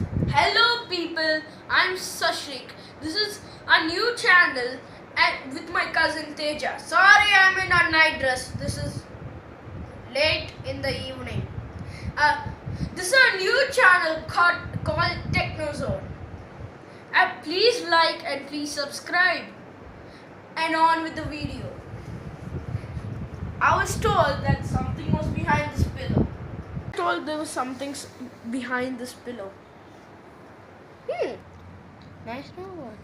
Hello people, I'm Sashik. This is a new channel and with my cousin Teja. Sorry I'm in a night dress. This is late in the evening. This is a new channel called Technozone. Please like and please subscribe. And on with the video. I was told that something was behind this pillow. I was told there was something behind this pillow. Nice one.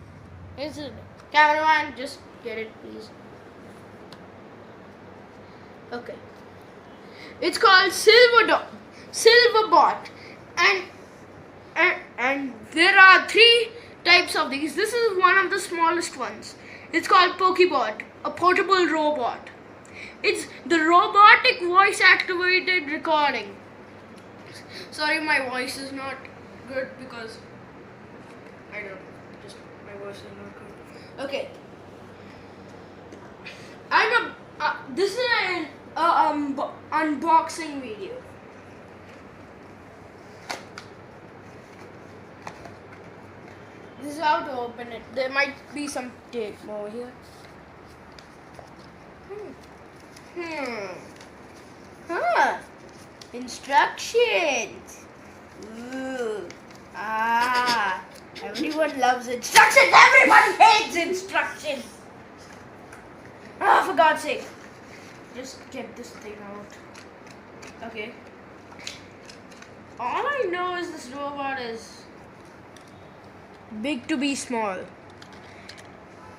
Is it? Cameraman, just get it, please. Okay. It's called silverbot, and there are 3 types of these. This is one of the smallest ones. It's called pokibot, a portable robot. It's the robotic voice activated recording. Sorry, my voice is not good because I don't know, just my voice is not good. Okay. This is an unboxing video. This is how to open it. There might be some tape over here. Instructions. Ooh. Everyone loves instructions. Everyone hates instructions. For God's sake. Just get this thing out. Okay. All I know is this robot is big to be small.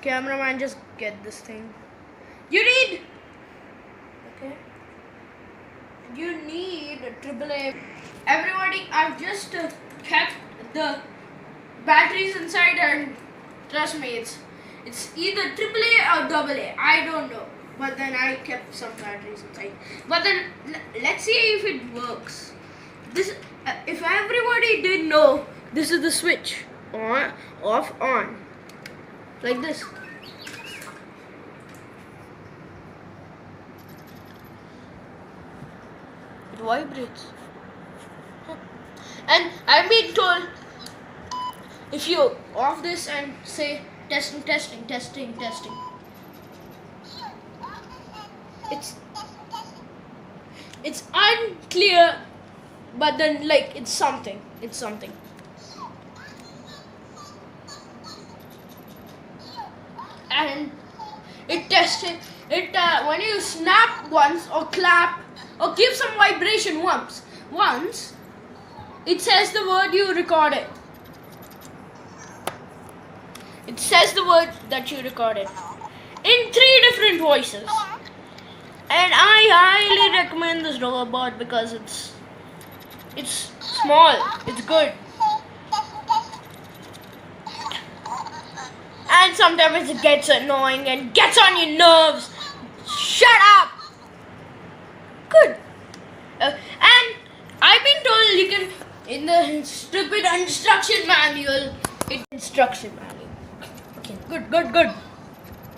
Cameraman, just get this thing. You need a AAA. Everybody, I've just kept the batteries inside, and trust me, it's either AAA or AA. I don't know, but then I kept some batteries inside. But then let's see if it works. This, if everybody did know, this is the switch: on, off, on, like this. It vibrates. And I've been told, if you off this and say testing, testing, testing, testing, it's unclear, but then like it's something. And it tested it when you snap once or clap or give some vibration once, it says the word you recorded. It says the word that you recorded in 3 different voices. And I highly recommend this robot because it's small, it's good. And sometimes it gets annoying and gets on your nerves. Shut up! Good. And I've been told you can, in the stupid instruction manual, Okay, good.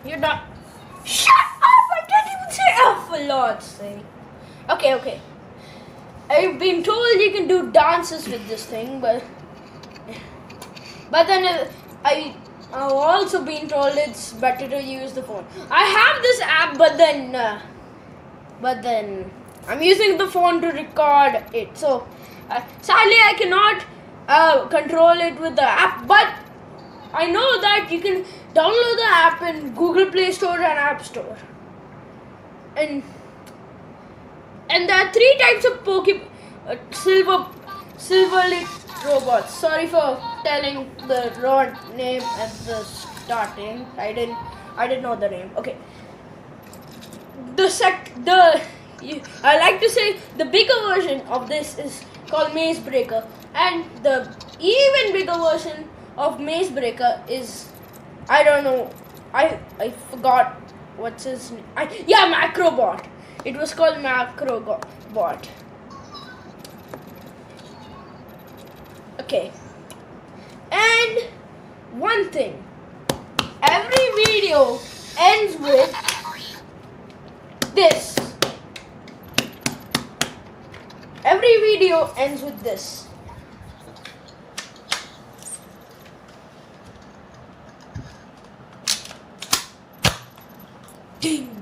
You're done. Shut up! I didn't even say F, for Lord's sake. Okay. I've been told you can do dances with this thing, but then I've also been told it's better to use the phone. I have this app, but then I'm using the phone to record it. So sadly, I cannot control it with the app, but I know that you can download the app in Google Play Store and App Store. And there are 3 types of silverlit robots. Sorry for telling the wrong name at the starting. I didn't know the name. Okay. I like to say the bigger version of this is called Maze Breaker, and the even bigger version of Maze Breaker is, I don't know, I forgot what's his name. Macrobot. It was called Macrobot. Okay. And one thing, every video ends with this. Every video ends with this. Ding.